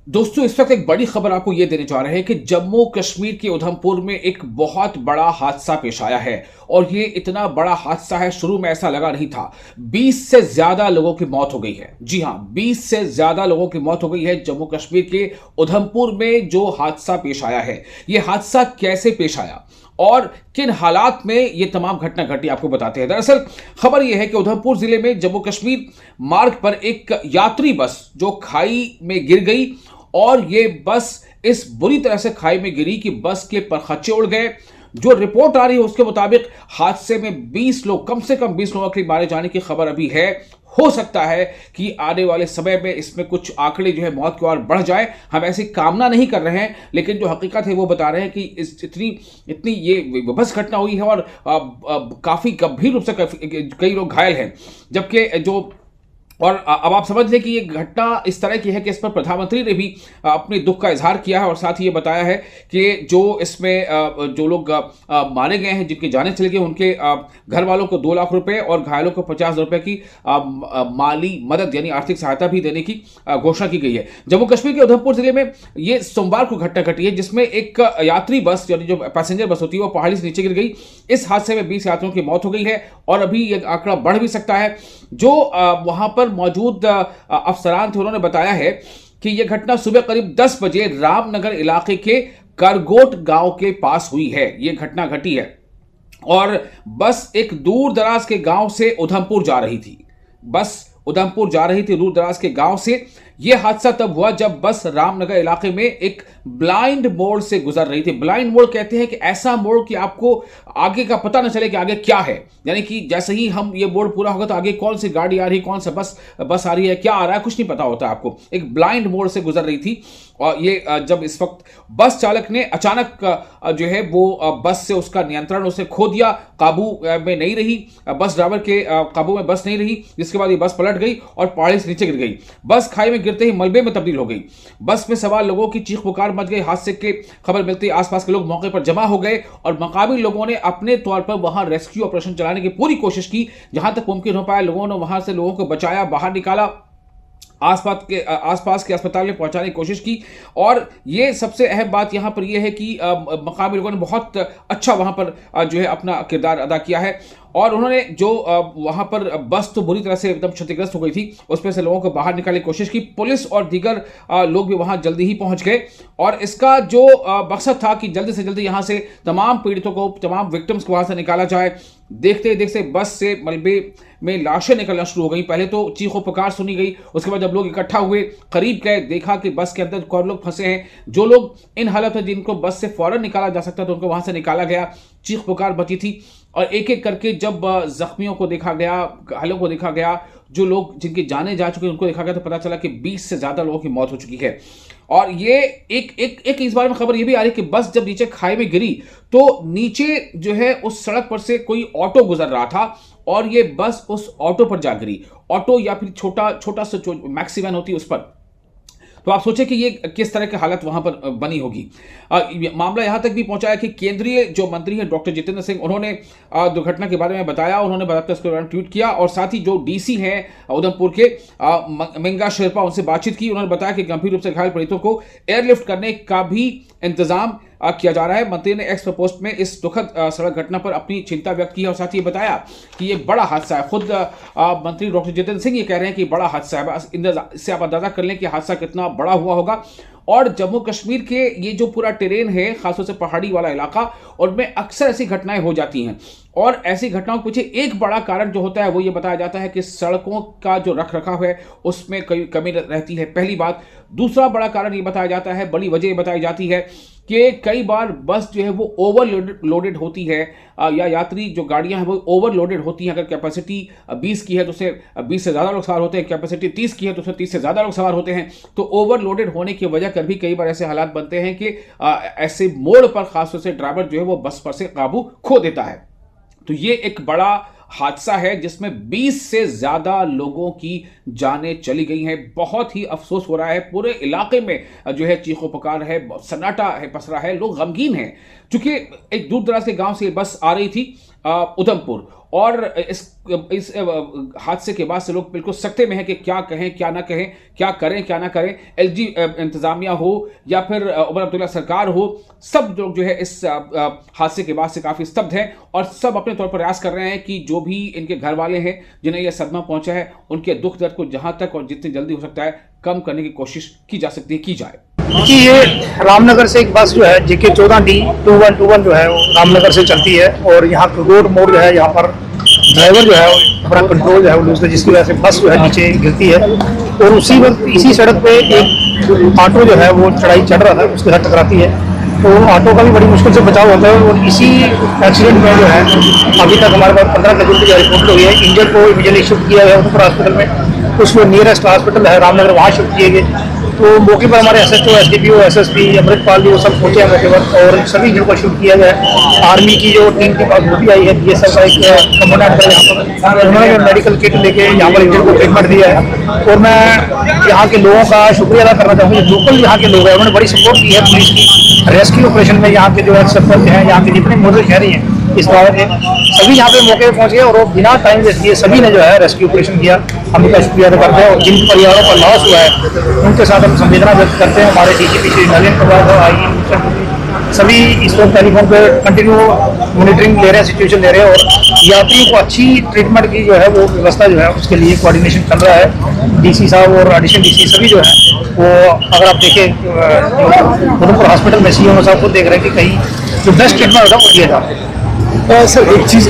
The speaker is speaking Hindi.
दोस्तों, इस वक्त एक बड़ी खबर आपको यह देने जा रहे हैं कि जम्मू कश्मीर के उधमपुर में एक बहुत बड़ा हादसा पेश आया है। और ये इतना बड़ा हादसा है, शुरू में ऐसा लगा नहीं था। 20 से ज्यादा लोगों की मौत हो गई है। जी हां, 20 से ज्यादा लोगों की मौत हो गई है जम्मू कश्मीर के उधमपुर में जो हादसा पेश आया है। यह हादसा कैसे पेश आया और किन हालात में यह तमाम घटना घटी, आपको बताते हैं। दरअसल खबर यह है कि उधमपुर जिले में जम्मू कश्मीर मार्ग पर एक यात्री बस जो खाई में गिर गई और यह बस इस बुरी तरह से खाई में गिरी कि बस के परखच्चे उड़ गए। जो रिपोर्ट आ रही है उसके मुताबिक हादसे में 20 लोग, कम से कम 20 लोगों के मारे जाने की खबर अभी है। हो सकता है कि आने वाले समय में इसमें कुछ आंकड़े जो है मौत की ओर बढ़ जाए। हम ऐसी कामना नहीं कर रहे हैं, लेकिन जो हकीकत है वो बता रहे हैं कि इतनी इतनी ये विभत्स घटना हुई है और काफी गंभीर रूप से कई लोग घायल हैं। जबकि जो और अब आप समझ लें कि ये घटना इस तरह की है कि इस पर प्रधानमंत्री ने भी अपने दुख का इजहार किया है और साथ ही ये बताया है कि जो इसमें जो लोग मारे गए हैं, जिनके जाने चले गए, उनके घर वालों को 2 लाख रुपए और घायलों को 50 रुपए की माली मदद यानी आर्थिक सहायता भी देने की घोषणा की गई है। जम्मू कश्मीर के उधमपुर जिले में ये सोमवार को घटना घटी है, जिसमें एक यात्री बस यानी जो पैसेंजर बस होती है वो पहाड़ी से नीचे गिर गई। इस हादसे में 20 यात्रियों की मौत हो गई है और अभी यह आंकड़ा बढ़ भी सकता है। जो वहां पर मौजूद अफसरान थे उन्होंने बताया है कि यह घटना सुबह करीब 10 बजे रामनगर इलाके के करगोट गांव के पास हुई है। यह घटना घटी है और बस एक दूर दराज के गांव से उधमपुर जा रही थी। बस उधमपुर जा रही थी दूर दराज के गांव से। यह हादसा तब हुआ जब बस रामनगर इलाके में एक ब्लाइंड मोड़ से गुजर रही थी। ब्लाइंड मोड़ कहते हैं कि ऐसा मोड़ कि आपको आगे का पता न चले कि आगे क्या है, यानी कि जैसे ही हम ये मोड़ पूरा होगा तो आगे कौन सी गाड़ी आ रही है, कौन सा बस आ रही है, क्या आ रहा है, कुछ नहीं पता होता आपको। एक ब्लाइंड मोड़ से गुजर रही थी और ये जब इस वक्त बस चालक ने अचानक जो है वो बस से उसका नियंत्रण उसे खो दिया, काबू में नहीं रही, बस ड्राइवर के काबू में बस नहीं रही, जिसके बाद ये बस पलट गई और पहाड़ी से नीचे गिर गई। बस खाई में गिरते ही मलबे में तब्दील हो गई। बस में सवार लोगों की चीख पुकार मच गई। हादसे की खबर मिलते ही आसपास के लोग मौके पर जमा हो गए और मकामी लोगों ने अपने तौर पर वहां रेस्क्यू ऑपरेशन चलाने की पूरी कोशिश की। जहां तक मुमकिन हो पाया लोगों ने वहां से लोगों को बचाया, बाहर निकाला, आसपास के अस्पताल में पहुंचाने की कोशिश की। और ये सबसे अहम बात यहां पर यह है कि मकामी लोगों ने बहुत अच्छा वहां पर जो है अपना किरदार अदा किया है और उन्होंने जो वहां पर बस तो बुरी तरह से एकदम क्षतिग्रस्त हो गई थी, उसमें से लोगों को बाहर निकालने की कोशिश की। पुलिस और दीगर लोग भी वहां जल्दी ही पहुंच गए और इसका जो मकसद था कि जल्दी से जल्दी यहां से तमाम पीड़ितों को, तमाम विक्टिम्स को वहां से निकाला जाए। देखते देखते बस से मलबे में लाशें निकलना शुरू हो गई। पहले तो चीखों पुकार सुनी गई, उसके बाद जब लोग इकट्ठा हुए, करीब गए, देखा कि बस के अंदर कौन लोग फंसे हैं। जो लोग इन हालत में जिनको बस से फौरन निकाला जा सकता था उनको वहां से निकाला गया। चीख पुकार बची थी और एक एक करके जब जख्मियों को देखा गया, घायलों को देखा गया, जो लोग जिनकी जानें जा चुकी उनको देखा गया, तो पता चला कि 20 से ज्यादा लोगों की मौत हो चुकी है। और ये एक इस बारे में खबर ये भी आ रही है कि बस जब नीचे खाई में गिरी तो नीचे जो है उस सड़क पर से कोई ऑटो गुजर रहा था और ये बस उस ऑटो पर जा गिरी। ऑटो या फिर छोटा सा जो मैक्सी वैन होती है उस पर। तो आप सोचें कि ये किस तरह की हालत वहां पर बनी होगी। मामला यहां तक भी पहुंचा है कि केंद्रीय जो मंत्री हैं डॉक्टर जितेंद्र सिंह, उन्होंने दुर्घटना के बारे में बताया। उन्होंने बताते इसके बारे में ट्वीट किया और साथ ही जो डीसी हैं उधमपुर के मिंगा शेरपा, उनसे बातचीत की। उन्होंने बताया कि गंभीर रूप से घायल पीड़ितों को एयरलिफ्ट करने का भी इंतजाम किया जा रहा है। मंत्री ने एक्स पोस्ट में इस दुखद सड़क घटना पर अपनी चिंता व्यक्त की है और साथ ही बताया कि यह बड़ा हादसा है। खुद मंत्री डॉक्टर जितेंद्र सिंह ये कह रहे हैं कि बड़ा हादसा है। इससे आप अंदाजा कर लें कि हादसा कितना बड़ा हुआ होगा। और जम्मू कश्मीर के ये जो पूरा टेरेन है, खासतौर से पहाड़ी वाला इलाका, उनमें अक्सर ऐसी घटनाएं हो जाती हैं और ऐसी घटनाओं के पीछे एक बड़ा कारण जो होता है वो ये बताया जाता है कि सड़कों का जो रख रखाव है उसमें कमी रहती है, पहली बात। दूसरा बड़ा कारण ये बताया जाता है, बड़ी वजह ये बताई जाती है कि कई बार बस जो है वो ओवरलोडेड होती है या यात्री जो गाड़ियां हैं वो ओवरलोडेड होती हैं। अगर कैपेसिटी 20 की है तो उससे 20 से ज़्यादा लोग सवार होते हैं, कैपेसिटी 30 की है तो उससे 30 से ज़्यादा लोग सवार होते हैं। तो ओवरलोडेड होने की वजह कर भी कई बार ऐसे हालात बनते हैं कि ऐसे मोड़ पर खासतौर से ड्राइवर जो है वो बस पर से काबू खो देता है। तो ये एक बड़ा हादसा है जिसमें 20 से ज्यादा लोगों की जानें चली गई हैं। बहुत ही अफसोस हो रहा है, पूरे इलाके में जो है चीखों पुकार है, सन्नाटा है, पसरा है, लोग गमगीन हैं। चूंकि एक दूर दराज के गांव से बस आ रही थी उधमपुर। और इस हादसे के बाद से लोग बिल्कुल सकते में हैं कि क्या कहें क्या ना कहें, क्या करें क्या ना करें। एलजी इंतजामिया हो या फिर उमर अब्दुल्ला सरकार हो, सब लोग जो है इस हादसे के बाद से काफी स्तब्ध हैं और सब अपने तौर पर प्रयास कर रहे हैं कि जो भी इनके घर वाले हैं जिन्हें यह सदमा पहुंचा है, उनके दुख दर्द को जहां तक और जितनी जल्दी हो सकता है कम करने की कोशिश की जा सकती है, की जाए। कि ये रामनगर से एक बस जो है JK 14D 2121 जो है वो रामनगर से चलती है और यहाँ रोड मोड़ जो है, यहाँ पर ड्राइवर जो है अपना कंट्रोल जो है वो लूज है, जिसकी वजह से बस जो है नीचे गिरती है और उसी वक्त इसी सड़क पे एक ऑटो जो है वो चढ़ाई चढ़ रहा था, उसके साथ टकराती है। तो ऑटो का भी बड़ी मुश्किल से बचाव होता है और इसी एक्सीडेंट में जो है अभी तक हमारे पास 15 कैजुअल्टी रिपोर्ट हुई है। इंजर्ड को इमीडिएटली शिफ्ट किया गया उधमपुर हॉस्पिटल में, कुछ नियरेस्ट हॉस्पिटल है रामनगर, वहाँ शिफ्ट किए गए। तो मौके पर हमारे SHO, SDPO, SSP, अमृतपाल जी वो सब पहुंचे हैं मौके पर और सभी जिनको शूट किया गया है। आर्मी की जो टीम के पास मोटी आई है, BSF का एक कमांडेंट है यहाँ पर, उन्होंने मेडिकल किट लेके यहाँ पर इंजन को ट्रीटमेंट दिया है। और मैं यहाँ के लोगों का शुक्रिया अदा करना चाहूँगा, लोकल यहाँ के लोग हैं उन्होंने बड़ी सपोर्ट की है पुलिस की रेस्क्यू ऑपरेशन में। यहाँ के जो है सरपंच हैं, यहाँ के जितने मौजूद शहरी हैं इस गाँव के, सभी यहाँ पे मौके पर पहुँचे और बिना टाइम वेस्ट किए सभी ने जो है रेस्क्यू ऑपरेशन किया। हम उनका शुक्रिया अदा करते हैं और जिन परिवारों का लॉस हुआ है उनके साथ हम संवेदना व्यक्त करते हैं। हमारे DGP श्री नलिन कुमार आई सभी इस वक्त टेलीफोन पे कंटिन्यू मॉनिटरिंग ले रहे हैं, सिचुएशन ले रहे हैं और यात्रियों को अच्छी ट्रीटमेंट की जो है वो व्यवस्था जो है उसके लिए कोऑर्डिनेशन चल रहा है। DC साहब और एडिशनल DC सभी जो है वो, अगर आप देखें उधमपुर हॉस्पिटल में CMO साहब खुद देख रहे हैं कि कहीं जो बेस्ट ट्रीटमेंट होगा वो दिया जाता है। सर एक चीज़